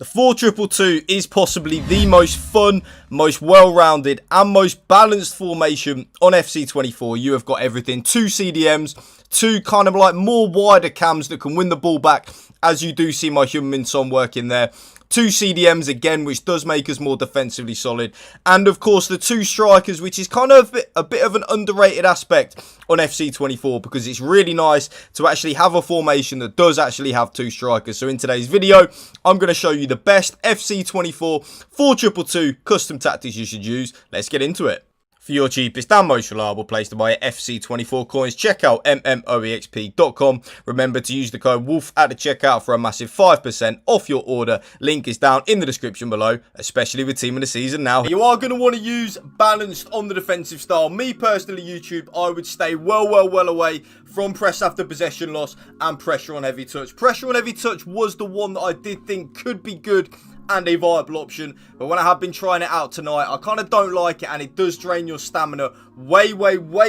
The 4-2-2 is possibly the most fun, most well-rounded and most balanced formation on FC24. You have got everything. 2 CDMs, 2 kind of like more wider cams that can win the ball back, as you do see my Heung-min Son working there. 2 CDMs again, which does make us more defensively solid. And of course the 2 strikers, which is kind of a bit of an underrated aspect on FC24, because it's really nice to actually have a formation that does actually have 2 strikers. So in today's video, I'm going to show you the best FC24 4-2-2 custom tactics you should use. Let's get into it. For your cheapest and most reliable place to buy FC24 coins, check out mmoexp.com. Remember to use the code WOLF at the checkout for a massive 5% off your order. Link is down in the description below, especially with Team of the Season now. You are going to want to use balanced on the defensive style. Me personally, YouTube, I would stay well away from press after possession loss and pressure on heavy touch. Pressure on heavy touch was the one that I did think could be good and a viable option, but when I have been trying it out tonight, I kind of don't like it, and it does drain your stamina way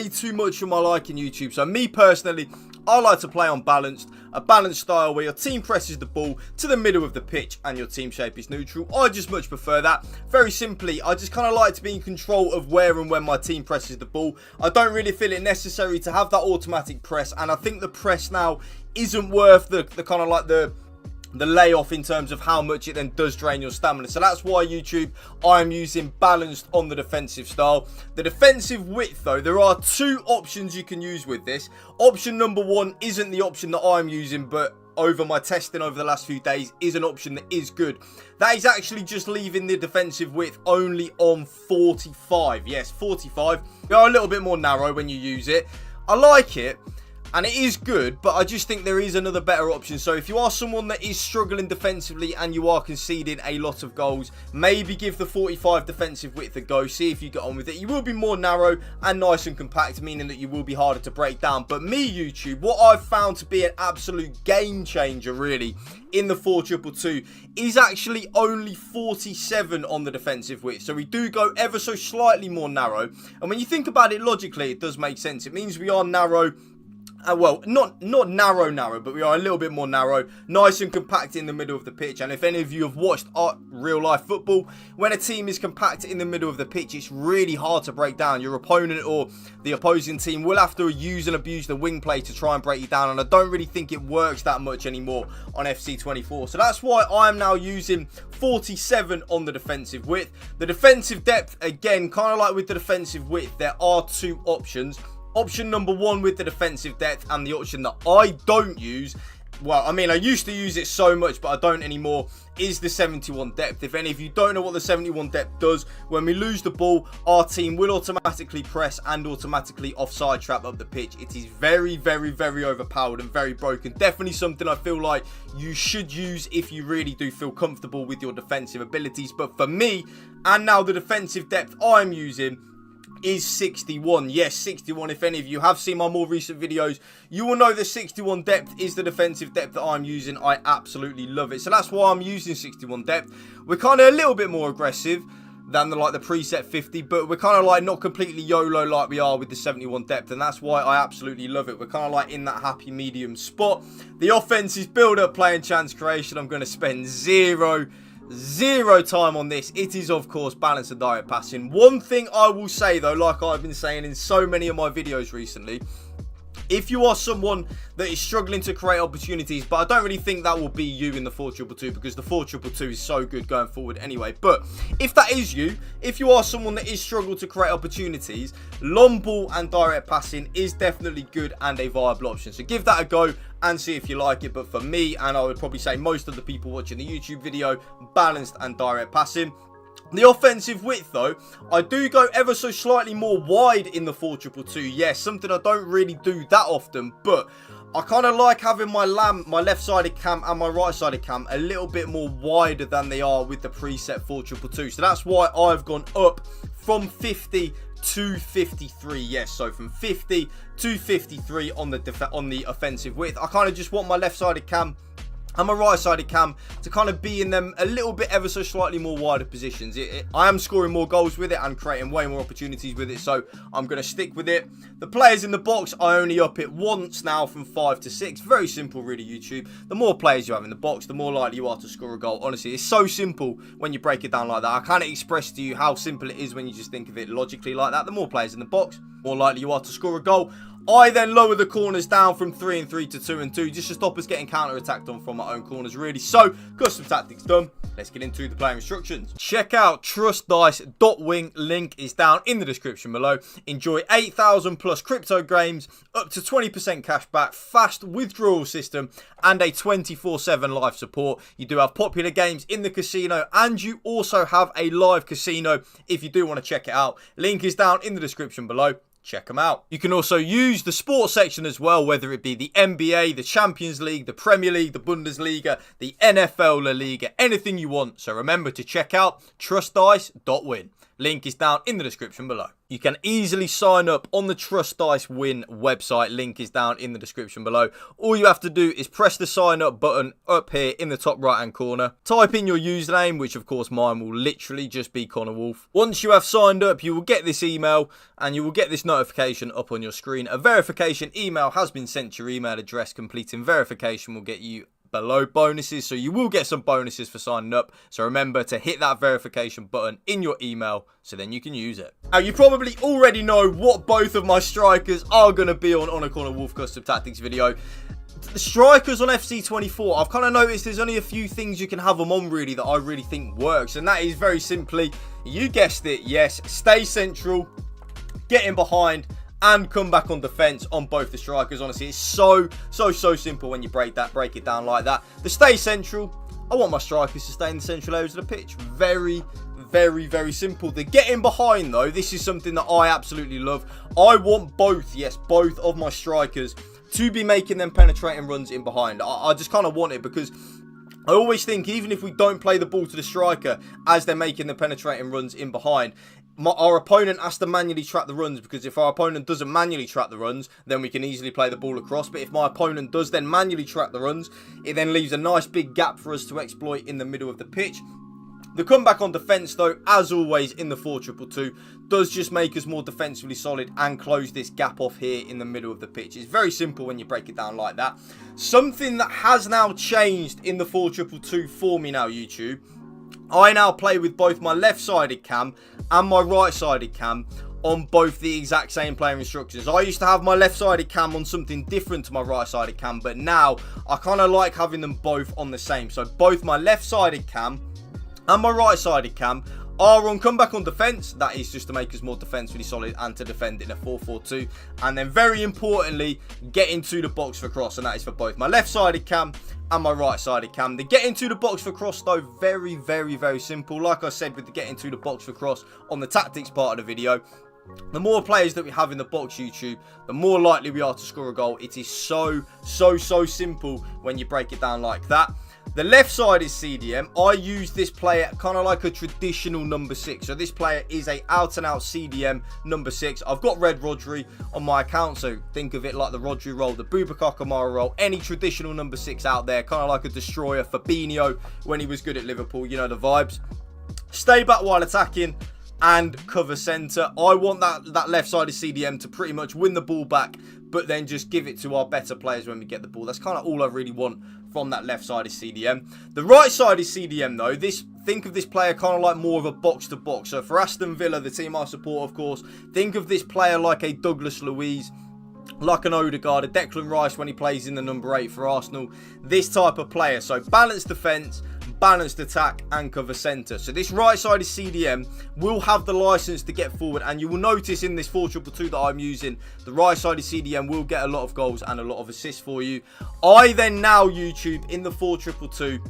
too much for my liking, YouTube. So me personally, I like to play on a balanced style where your team presses the ball to the middle of the pitch and your team shape is neutral. I just much prefer that. Very simply, I just kind of like to be in control of where and when my team presses the ball. I don't really feel it necessary to have that automatic press, and I think the press now isn't worth the kind of like the layoff in terms of how much it then does drain your stamina. So that's why, YouTube, I'm using balanced on the defensive style. The defensive width, though, there are 2 options you can use with this. Option number 1 isn't the option that I'm using, but over my testing over the last few days is an option that is good. That is actually just leaving the defensive width only on 45. Yes, 45. They are a little bit more narrow when you use it. I like it, and it is good, but I just think there is another better option. So if you are someone that is struggling defensively and you are conceding a lot of goals, maybe give the 45 defensive width a go. See if you get on with it. You will be more narrow and nice and compact, meaning that you will be harder to break down. But me, YouTube, what I've found to be an absolute game changer, really, in the 4-2-2 is actually only 47 on the defensive width. So we do go ever so slightly more narrow. And when you think about it logically, it does make sense. It means we are narrow. Well, not narrow, but we are a little bit more narrow, nice and compact in the middle of the pitch. And if any of you have watched real life football, when a team is compact in the middle of the pitch, it's really hard to break down. Your opponent or the opposing team will have to use and abuse the wing play to try and break you down, and I don't really think it works that much anymore on FC24. So that's why I'm now using 47 on the defensive width. The defensive depth, again, kind of like with the defensive width, there are 2 options. Option number 1 with the defensive depth, and the option that I don't use, well, I mean, I used to use it so much, but I don't anymore, is the 71 depth. If any of you don't know what the 71 depth does, when we lose the ball, our team will automatically press and automatically offside trap up the pitch. It is very overpowered and very broken. Definitely something I feel like you should use if you really do feel comfortable with your defensive abilities. But for me, and now the defensive depth I'm using is 61. Yes, 61. If any of you have seen my more recent videos, you will know that 61 depth is the defensive depth that I'm using. I absolutely love it. So that's why I'm using 61 depth. We're kind of a little bit more aggressive than the preset 50, but we're kind of like not completely YOLO like we are with the 71 depth, and that's why I absolutely love it. We're kind of like in that happy medium spot. The offense is build up, play, and chance creation. I'm going to spend zero time on this. It is, of course, balance and direct passing. One thing I will say, though, like I've been saying in so many of my videos recently, if you are someone that is struggling to create opportunities, but I don't really think that will be you in the 4-2-2, because the 4-2-2 is so good going forward anyway. But if that is you, if you are someone that is struggling to create opportunities, long ball and direct passing is definitely good and a viable option. So give that a go and see if you like it. But for me, and I would probably say most of the people watching the YouTube video, balanced and direct passing. The offensive width, though, I do go ever so slightly more wide in the 4-2-2. Yes, something I don't really do that often, but I kind of like having my left-sided cam and my right-sided cam a little bit more wider than they are with the preset 4-2-2. So that's why I've gone up from 50 to 53. Yes, so from 50 to 53 on the offensive width. I kind of just want my left-sided cam and my right-sided cam to kind of be in them a little bit ever so slightly more wider positions. I am scoring more goals with it and creating way more opportunities with it, so I'm going to stick with it. The players in the box, I only up it once now from 5 to 6. Very simple really, YouTube. The more players you have in the box, the more likely you are to score a goal. Honestly, it's so simple when you break it down like that. I can't express to you how simple it is when you just think of it logically like that. The more players in the box, more likely you are to score a goal. I then lower the corners down from 3 and 3 to 2 and 2, just to stop us getting counter-attacked on from our own corners, really. So, custom tactics done. Let's get into the player instructions. Check out trustdice.wing. Link is down in the description below. Enjoy 8,000 plus crypto games, up to 20% cash back, fast withdrawal system, and a 24/7 live support. You do have popular games in the casino, and you also have a live casino if you do want to check it out. Link is down in the description below. Check them out. You can also use the sports section as well, whether it be the NBA, the Champions League, the Premier League, the Bundesliga, the NFL La Liga, anything you want. So remember to check out trustdice.win. Link is down in the description below. You can easily sign up on the Trust Dice Win website. Link is down in the description below. All you have to do is press the sign up button up here in the top right hand corner. Type in your username, which of course mine will literally just be Connor Woolf. Once you have signed up, you will get this email and you will get this notification up on your screen. A verification email has been sent to your email address. Completing verification will get you below bonuses, so you will get some bonuses for signing up. So remember to hit that verification button in your email so then you can use it. Now you probably already know what both of my strikers are going to be on a Connor Woolf custom tactics video. The strikers on FC24, I've kind of noticed there's only a few things you can have them on really that I really think works, and that is very simply, you guessed it, yes, stay central, get in behind, and come back on defense on both the strikers. Honestly, it's so simple when you break it down like that. The stay central, I want my strikers to stay in the central areas of the pitch. Very simple. The getting behind though, this is something that I absolutely love. I want both, yes, both of my strikers to be making them penetrating runs in behind. I just kind of want it because I always think even if we don't play the ball to the striker as they're making the penetrating runs in behind, our opponent has to manually track the runs, because if our opponent doesn't manually track the runs, then we can easily play the ball across. But if my opponent does then manually track the runs, it then leaves a nice big gap for us to exploit in the middle of the pitch. The comeback on defence though, as always in the 4-2-2, does just make us more defensively solid and close this gap off here in the middle of the pitch. It's very simple when you break it down like that. Something that has now changed in the 4-2-2 for me now, YouTube. I now play with both my left-sided cam and my right-sided cam on both the exact same player instructions. I used to have my left-sided cam on something different to my right-sided cam, but now I kind of like having them both on the same. So both my left-sided cam and my right-sided cam are on comeback on defence. That is just to make us more defensively solid and to defend in a 4-4-2. And then very importantly, get into the box for cross, and that is for both my left-sided cam and my right-sided cam. The get into the box for cross though, very simple. Like I said with the get into the box for cross on the tactics part of the video, the more players that we have in the box, YouTube, the more likely we are to score a goal. It is so simple when you break it down like that. The left side is CDM. I use this player kind of like a traditional number 6. So this player is a out and out CDM number 6. I've got Red Rodri on my account, so think of it like the Rodri role, the Boubacar Kamara role, any traditional number 6 out there, kind of like a destroyer. Fabinho when he was good at Liverpool, you know the vibes. Stay back while attacking and cover centre. I want that left-sided CDM to pretty much win the ball back, but then just give it to our better players when we get the ball. That's kind of all I really want from that left-sided CDM. The right-sided CDM, though, think of this player kind of like more of a box-to-box. So for Aston Villa, the team I support, of course, think of this player like a Douglas Luiz, like an Odegaard, a Declan Rice when he plays in the number 8 for Arsenal. This type of player. So balanced defence, balanced attack and cover centre. So this right-sided CDM will have the licence to get forward, and you will notice in this 4-2-2 that I'm using, the right-sided CDM will get a lot of goals and a lot of assists for you. I then now, YouTube, in the 4-2-2,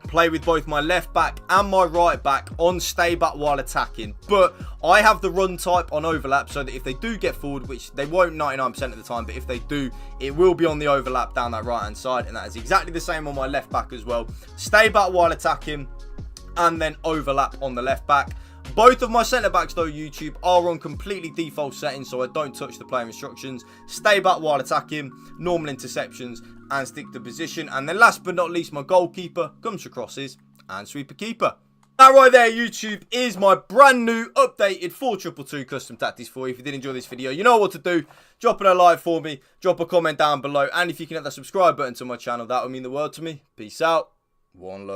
play with both my left back and my right back on stay back while attacking, but I have the run type on overlap so that if they do get forward, which they won't 99% of the time, but if they do, it will be on the overlap down that right hand side, and that is exactly the same on my left back as well. Stay back while attacking and then overlap on the left back. Both of my centre-backs, though, YouTube, are on completely default settings, so I don't touch the player instructions. Stay back while attacking, normal interceptions, and stick to position. And then last but not least, my goalkeeper comes for crosses and sweeper keeper. That right there, YouTube, is my brand new updated 4-2-2 custom tactics for you. If you did enjoy this video, you know what to do. Drop a like for me, drop a comment down below, and if you can hit that subscribe button to my channel, that would mean the world to me. Peace out. One love.